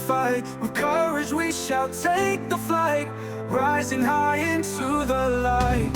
fight. With courage we shall take the flight, rising high into the light.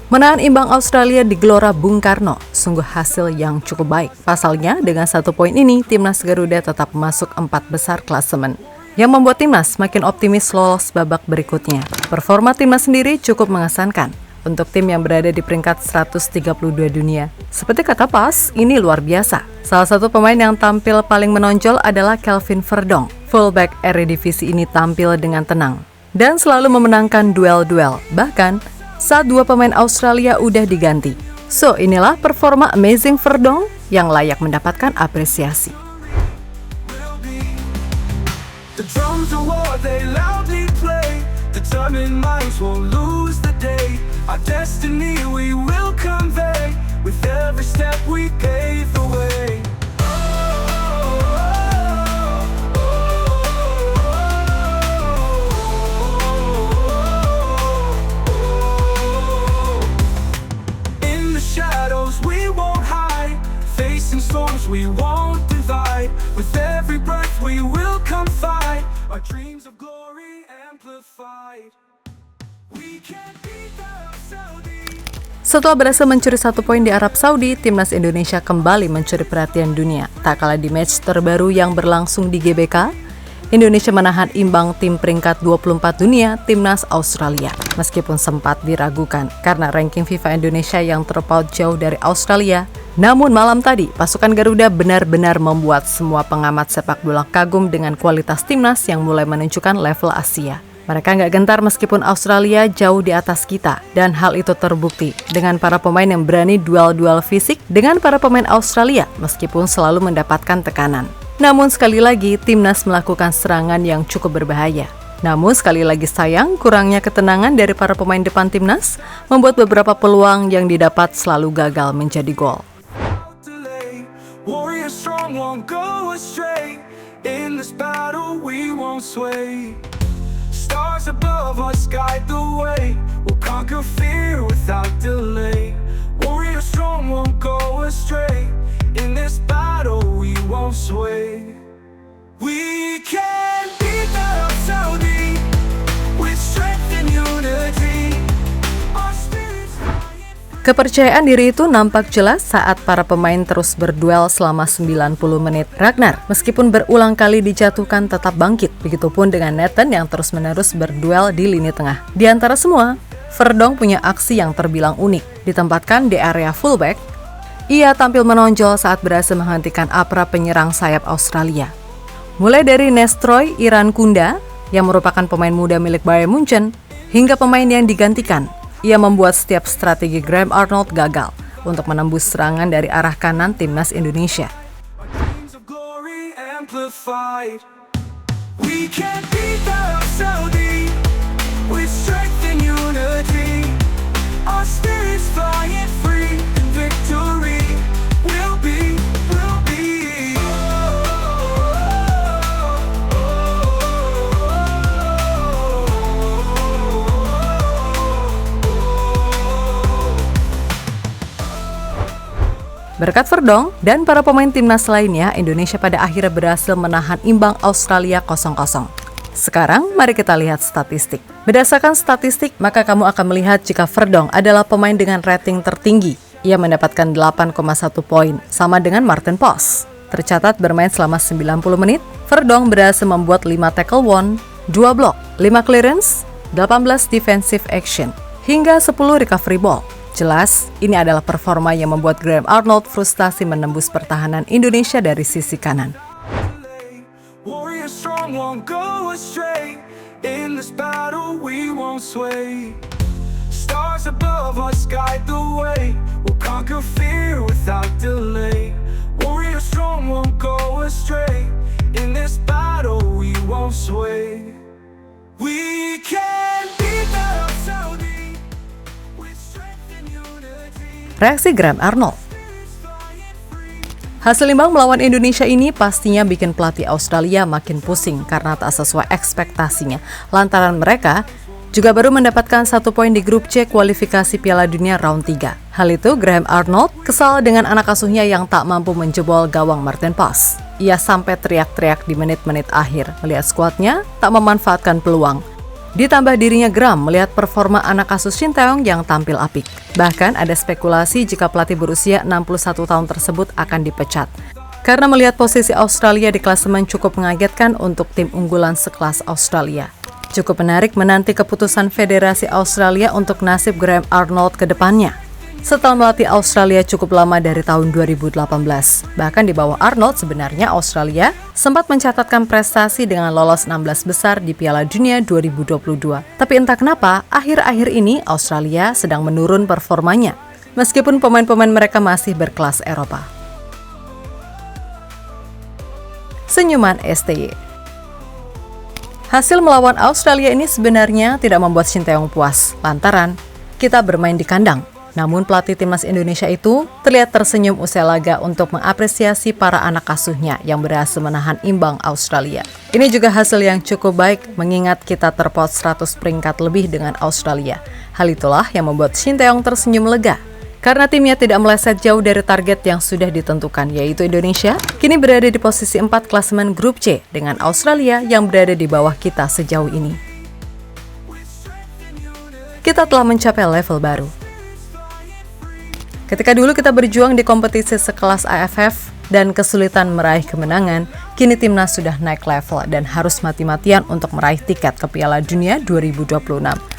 Menahan imbang Australia di Gelora Bung Karno, sungguh hasil yang cukup baik. Pasalnya, dengan 1 poin ini, Timnas Garuda tetap masuk 4 besar klasemen, yang membuat Timnas makin optimis lolos babak berikutnya. Performa Timnas sendiri cukup mengesankan untuk tim yang berada di peringkat 132 dunia. Seperti kata Pas, ini luar biasa. Salah satu pemain yang tampil paling menonjol adalah Kelvin Verdonk. Fullback Eredivisie ini tampil dengan tenang dan selalu memenangkan duel-duel. Bahkan, saat 2 pemain Australia udah diganti. So, inilah performa amazing Verdonk yang layak mendapatkan apresiasi. The drums of war, they loudly play. Determined minds won't lose the day. Our destiny we will convey. With every step we pave the way. In the shadows we won't hide. Facing storms we won't divide. With every breath we will confide. Our dreams of glory amplified. We can't beat the Saudi. Setelah berhasil mencuri 1 poin di Arab Saudi, Timnas Indonesia kembali mencuri perhatian dunia. Tak kalah di match terbaru yang berlangsung di GBK, Indonesia menahan imbang tim peringkat 24 dunia, Timnas Australia. Meskipun sempat diragukan karena ranking FIFA Indonesia yang terpaut jauh dari Australia, namun malam tadi, pasukan Garuda benar-benar membuat semua pengamat sepak bola kagum dengan kualitas Timnas yang mulai menunjukkan level Asia. Mereka nggak gentar meskipun Australia jauh di atas kita, dan hal itu terbukti dengan para pemain yang berani duel-duel fisik dengan para pemain Australia meskipun selalu mendapatkan tekanan. Namun sekali lagi, Timnas melakukan serangan yang cukup berbahaya. Namun sekali lagi sayang, kurangnya ketenangan dari para pemain depan Timnas membuat beberapa peluang yang didapat selalu gagal menjadi gol. Warrior strong won't go astray. In this battle we won't sway. Stars above us guide the way. We'll conquer fear without delay. Warrior strong won't go astray. In this battle we won't sway. We can beat the Saudi with strength and unity. Our spirits flying. Kepercayaan diri itu nampak jelas saat para pemain terus berduel selama 90 menit. Ragnar, meskipun berulang kali dijatuhkan, tetap bangkit. Begitupun dengan Nathan yang terus-menerus berduel di lini tengah. Di antara semua, Verdonk punya aksi yang terbilang unik. Ditempatkan di area fullback, ia tampil menonjol saat berhasil menghentikan apra penyerang sayap Australia. Mulai dari Nestroy Irankunda, yang merupakan pemain muda milik Bayern Munchen, hingga pemain yang digantikan, ia membuat setiap strategi Graham Arnold gagal untuk menembus serangan dari arah kanan Timnas Indonesia. Our dreams of glory amplified. We can't beat the Saudi with strength and unity. Our spirits flying free, and victory will be. Berkat Verdonk dan para pemain Timnas lainnya, Indonesia pada akhirnya berhasil menahan imbang Australia 0-0. Sekarang, mari kita lihat statistik. Berdasarkan statistik, maka kamu akan melihat jika Verdonk adalah pemain dengan rating tertinggi. Ia mendapatkan 8,1 poin, sama dengan Martin Pos. Tercatat bermain selama 90 menit, Verdonk berhasil membuat 5 tackle won, 2 block, 5 clearance, 18 defensive action, hingga 10 recovery ball. Jelas, ini adalah performa yang membuat Graham Arnold frustasi menembus pertahanan Indonesia dari sisi kanan. Warrior strong won't go astray. In this battle we won't sway. Stars above us guide the way. We'll conquer fear without delay. Warrior strong won't go astray. In this battle we won't sway. We can beat the Saudi with strength and unity. Reaksi Graham Arnold. Hasil imbang melawan Indonesia ini pastinya bikin pelatih Australia makin pusing karena tak sesuai ekspektasinya. Lantaran mereka juga baru mendapatkan 1 poin di grup C kualifikasi Piala Dunia round 3. Hal itu, Graham Arnold kesal dengan anak asuhnya yang tak mampu menjebol gawang Martin Pas. Ia sampai teriak-teriak di menit-menit akhir melihat skuadnya tak memanfaatkan peluang. Ditambah dirinya geram melihat performa anak asuh Shin Tae-yong yang tampil apik. Bahkan ada spekulasi jika pelatih berusia 61 tahun tersebut akan dipecat. Karena melihat posisi Australia di klasemen cukup mengagetkan untuk tim unggulan sekelas Australia. Cukup menarik menanti keputusan Federasi Australia untuk nasib Graham Arnold ke depannya. Setelah melatih Australia cukup lama dari tahun 2018. Bahkan di bawah Arnold sebenarnya Australia sempat mencatatkan prestasi dengan lolos 16 besar di Piala Dunia 2022. Tapi entah kenapa, akhir-akhir ini Australia sedang menurun performanya. Meskipun pemain-pemain mereka masih berkelas Eropa. Senyuman STY. Hasil melawan Australia ini sebenarnya tidak membuat Shin Tae-yong puas, lantaran kita bermain di kandang. Namun pelatih timnas Indonesia itu terlihat tersenyum usai laga untuk mengapresiasi para anak asuhnya yang berhasil menahan imbang Australia. Ini juga hasil yang cukup baik mengingat kita terpaut 100 peringkat lebih dengan Australia. Hal itulah yang membuat Shin Tae-yong tersenyum lega. Karena timnya tidak meleset jauh dari target yang sudah ditentukan, yaitu Indonesia, kini berada di posisi 4 klasemen grup C dengan Australia yang berada di bawah kita sejauh ini. Kita telah mencapai level baru. Ketika dulu kita berjuang di kompetisi sekelas AFF dan kesulitan meraih kemenangan, kini timnas sudah naik level dan harus mati-matian untuk meraih tiket ke Piala Dunia 2026.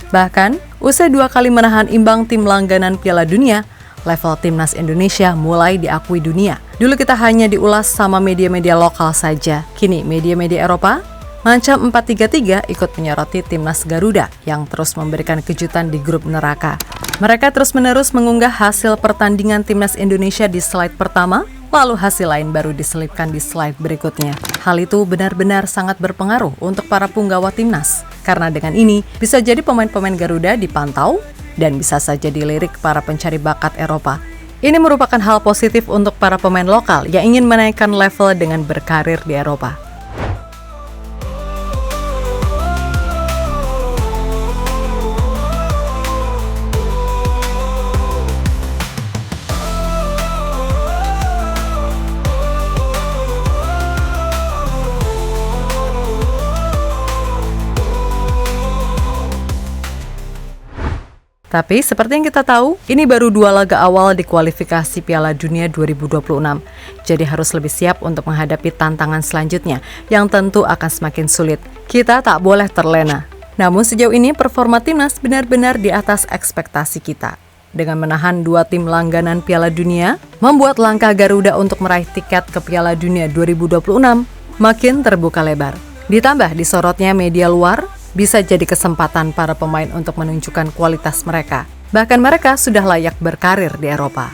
Bahkan, usai 2 kali menahan imbang tim langganan Piala Dunia, level timnas Indonesia mulai diakui dunia. Dulu kita hanya diulas sama media-media lokal saja. Kini media-media Eropa, Mancam 433 ikut menyoroti timnas Garuda yang terus memberikan kejutan di grup neraka. Mereka terus-menerus mengunggah hasil pertandingan timnas Indonesia di slide pertama, lalu hasil lain baru diselipkan di slide berikutnya. Hal itu benar-benar sangat berpengaruh untuk para punggawa timnas. Karena dengan ini, bisa jadi pemain-pemain Garuda dipantau dan bisa saja dilirik para pencari bakat Eropa. Ini merupakan hal positif untuk para pemain lokal yang ingin menaikkan level dengan berkarir di Eropa. Tapi seperti yang kita tahu, ini baru 2 laga awal di kualifikasi Piala Dunia 2026. Jadi harus lebih siap untuk menghadapi tantangan selanjutnya yang tentu akan semakin sulit. Kita tak boleh terlena. Namun sejauh ini performa timnas benar-benar di atas ekspektasi kita. Dengan menahan 2 tim langganan Piala Dunia, membuat langkah Garuda untuk meraih tiket ke Piala Dunia 2026 makin terbuka lebar. Ditambah disorotnya media luar, bisa jadi kesempatan para pemain untuk menunjukkan kualitas mereka. Bahkan mereka sudah layak berkarir di Eropa.